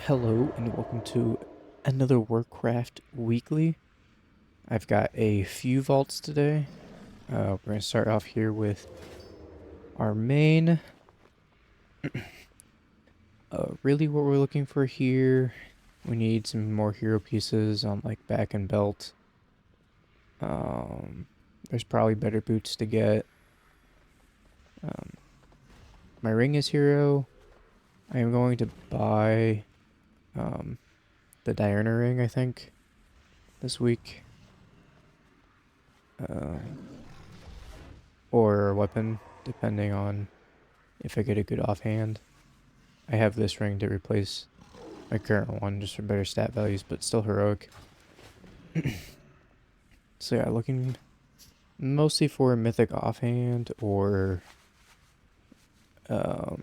Hello and welcome to another Warcraft weekly. I've got a few vaults today. We're going to start off here with our main. Really what we're looking for here, we need some more hero pieces on like back and belt. There's probably better boots to get. My ring is hero. I am going to buy the Diurna ring, I think, this week. Or a weapon, depending on if I get a good offhand. I have this ring to replace my current one just for better stat values, but still heroic. So yeah, looking mostly for a mythic offhand or a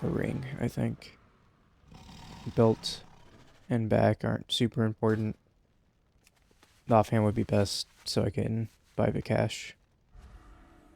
ring, I think. Belt and back aren't super important. The offhand would be best so I can buy the cash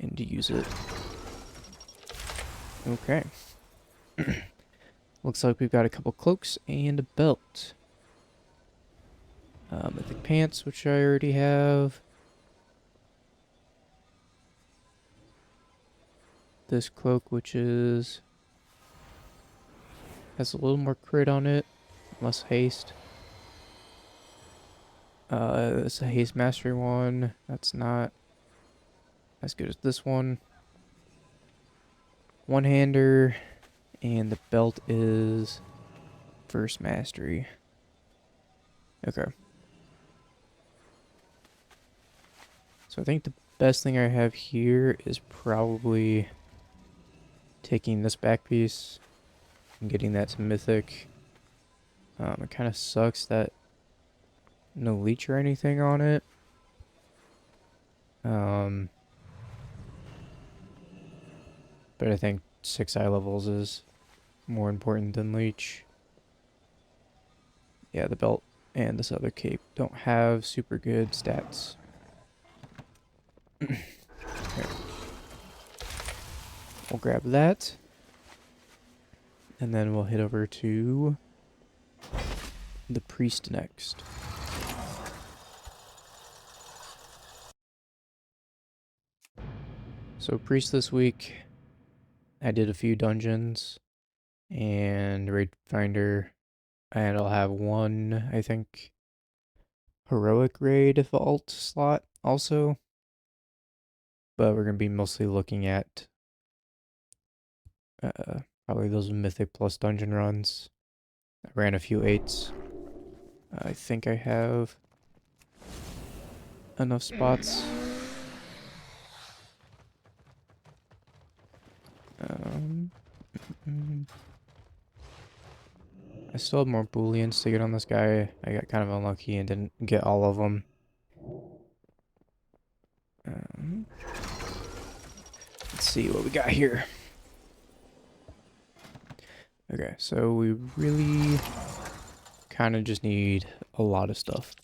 and to use it. Okay. Looks like we've got a couple cloaks and a belt. Mythic pants, which I already have. This cloak, which has a little more crit on it, less haste. It's a haste mastery one. That's not as good as this one. One-hander, and the belt is first mastery. Okay. So I think the best thing I have here is probably taking this back piece and getting that to mythic. It kind of sucks that no leech or anything on it. But I think 6 eye levels is more important than leech. Yeah, the belt and this other cape don't have super good stats. Here. We'll grab that. And then we'll head over to the priest next. So priest this week, I did a few dungeons and raid finder, and I'll have one, I think, heroic raid vault slot also. But we're going to be mostly looking at probably those mythic plus dungeon runs. I ran a few 8s. I think I have enough spots. I still have more booleans to get on this guy. I got kind of unlucky and didn't get all of them. Let's see what we got here. Okay, so we really kind of just need a lot of stuff.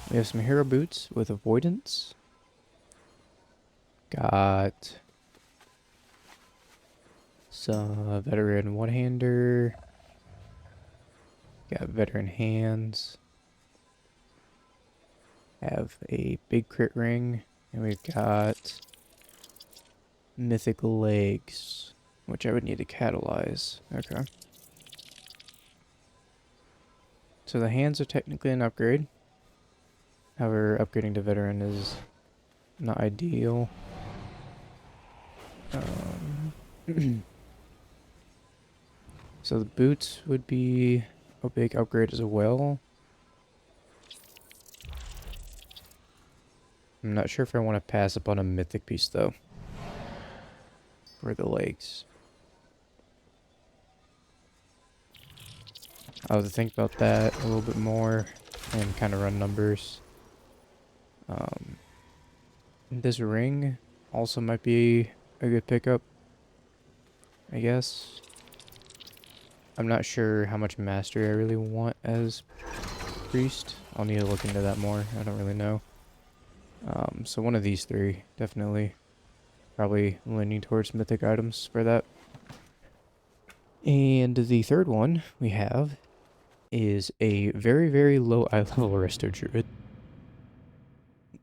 We have some hero boots with avoidance. Got some veteran one-hander. Got veteran hands. Have a big crit ring. And we've got mythic legs, which I would need to catalyze. Okay. So the hands are technically an upgrade. However, upgrading to veteran is not ideal. So the boots would be a big upgrade as well. I'm not sure if I want to pass up on a mythic piece though. For the legs. I'll have to think about that a little bit more and kind of run numbers. This ring also might be a good pickup, I guess. I'm not sure how much mastery I really want as priest. I'll need to look into that more. I don't really know. So one of these three, definitely. Probably leaning towards mythic items for that. And the third one we have is a very, very low eye level resto druid.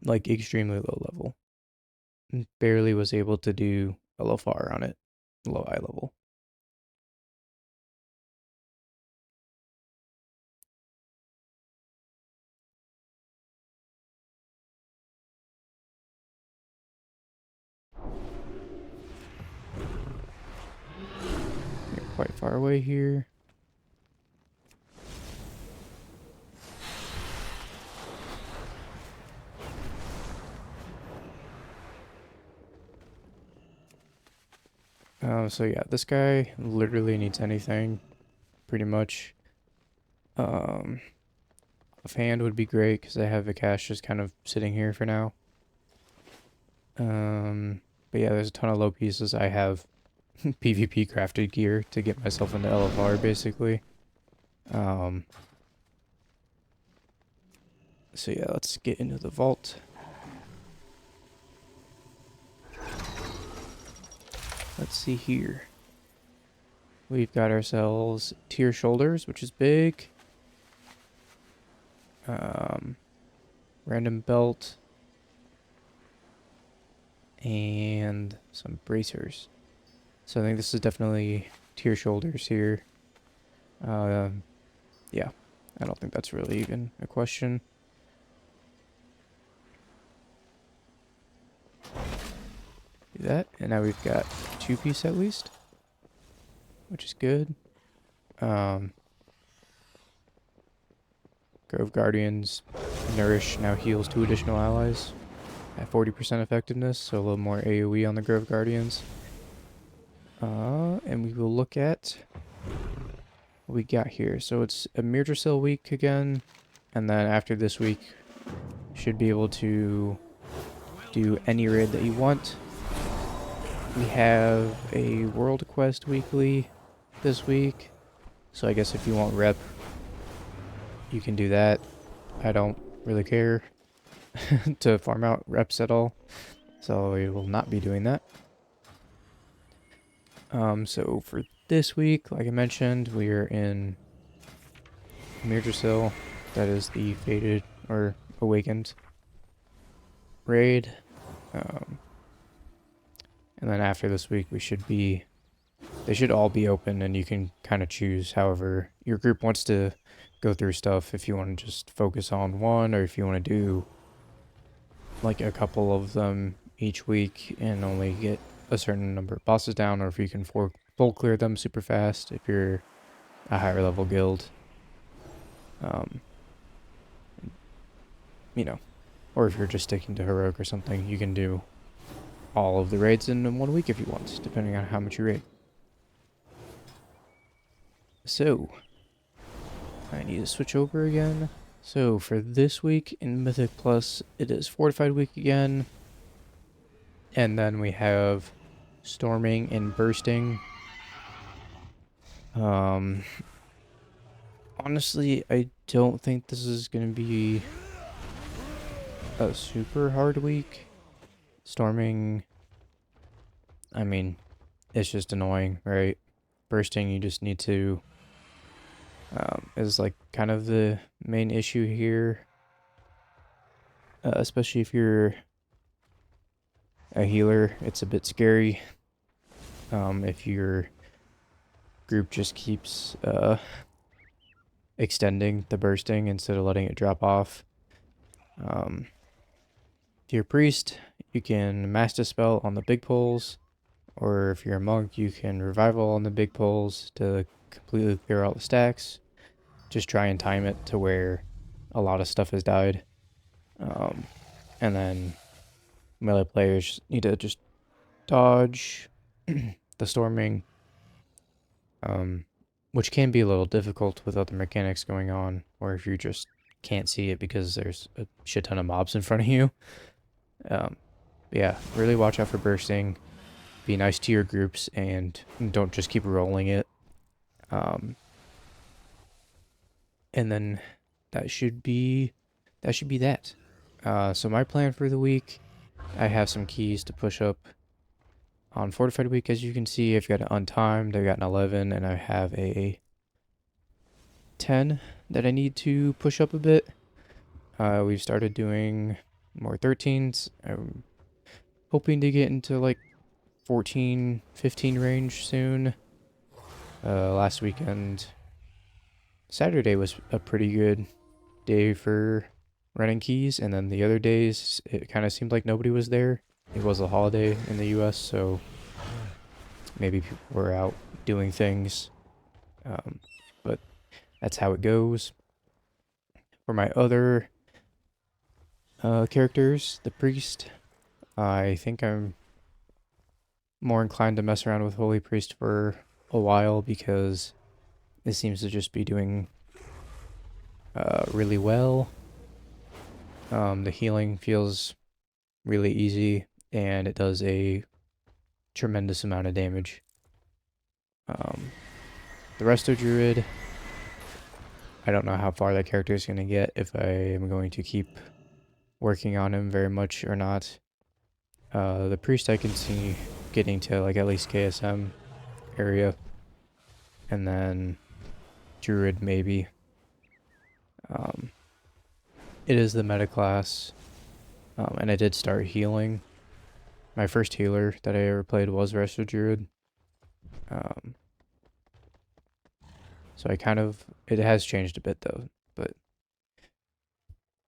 Like extremely low level. Barely was able to do a LFR on it. Low eye level. You're quite far away here. So yeah, this guy literally needs anything, pretty much. Offhand would be great because I have a cache just kind of sitting here for now. But yeah, there's a ton of low pieces. I have PvP crafted gear to get myself into LFR basically. So yeah, let's get into the vault. Let's see here. We've got ourselves tier shoulders, which is big. Random belt. And some bracers. So I think this is definitely tier shoulders here. Yeah, I don't think that's really even a question. Do that, and now we've got 2-piece at least, which is good. Grove Guardians Nourish now heals 2 additional allies at 40% effectiveness, so a little more AoE on the Grove Guardians. And we will look at what we got here. So it's a Mirdrasil week again, and then after this week, should be able to do any raid that you want. We have a World Quest weekly this week, so I guess if you want rep, you can do that. I don't really care to farm out reps at all, so we will not be doing that. So for this week, like I mentioned, we are in Mirdrasil. That is the Fated or Awakened raid. And then after this week, they should all be open, and you can kind of choose however your group wants to go through stuff. If you want to just focus on one, or if you want to do like a couple of them each week and only get a certain number of bosses down, or if you can full clear them super fast if you're a higher level guild. You know, or if you're just sticking to heroic or something, you can do all of the raids in 1 week if you want, depending on how much you raid. So, I need to switch over again. So, for this week in Mythic Plus, it is Fortified Week again. And then we have Storming and Bursting. Honestly, I don't think this is going to be a super hard week. Storming, I mean, it's just annoying, right? Bursting, you just need to, is like kind of the main issue here. Especially if you're a healer, it's a bit scary. If your group just keeps extending the bursting instead of letting it drop off. If you're a priest, you can Mass Dispel on the big pulls, or if you're a monk, you can Revival on the big pulls to completely clear all the stacks. Just try and time it to where a lot of stuff has died. And then melee players need to just dodge the storming, which can be a little difficult with other mechanics going on, or if you just can't see it because there's a shit ton of mobs in front of you. Yeah, really watch out for bursting. Be nice to your groups and don't just keep rolling it. And then that should be that. So my plan for the week, I have some keys to push up On Fortified Week, as you can see, I've got an untimed, I've got an 11, and I have a 10 that I need to push up a bit. We've started doing more 13s. I'm hoping to get into like 14, 15 range soon. Last weekend, Saturday was a pretty good day for running keys, and then the other days, it kind of seemed like nobody was there. It was a holiday in the US, so maybe people were out doing things, but that's how it goes. For my other characters, the priest, I think I'm more inclined to mess around with Holy Priest for a while because it seems to just be doing really well. The healing feels really easy, and it does a tremendous amount of damage. The Resto Druid, I don't know how far that character is going to get, if I am going to keep working on him very much or not. The Priest I can see getting to like at least KSM area, and then Druid maybe. It is the meta class, and I did start healing. My first healer that I ever played was Resto Druid. So it has changed a bit though, but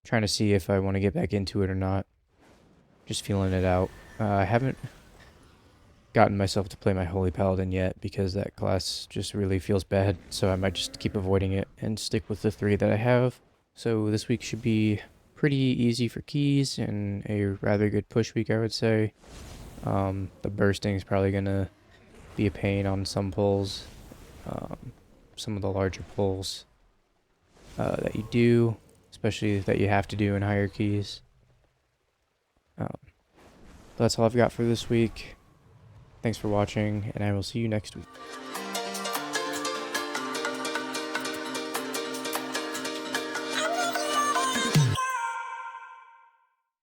trying to see if I want to get back into it or not. Just feeling it out. I haven't gotten myself to play my Holy Paladin yet because that class just really feels bad, so I might just keep avoiding it and stick with the 3 that I have. So this week should be pretty easy for keys and a rather good push week, I would say. The bursting is probably going to be a pain on some pulls. Some of the larger pulls that you do, especially that you have to do in higher keys. That's all I've got for this week. Thanks for watching, and I will see you next week.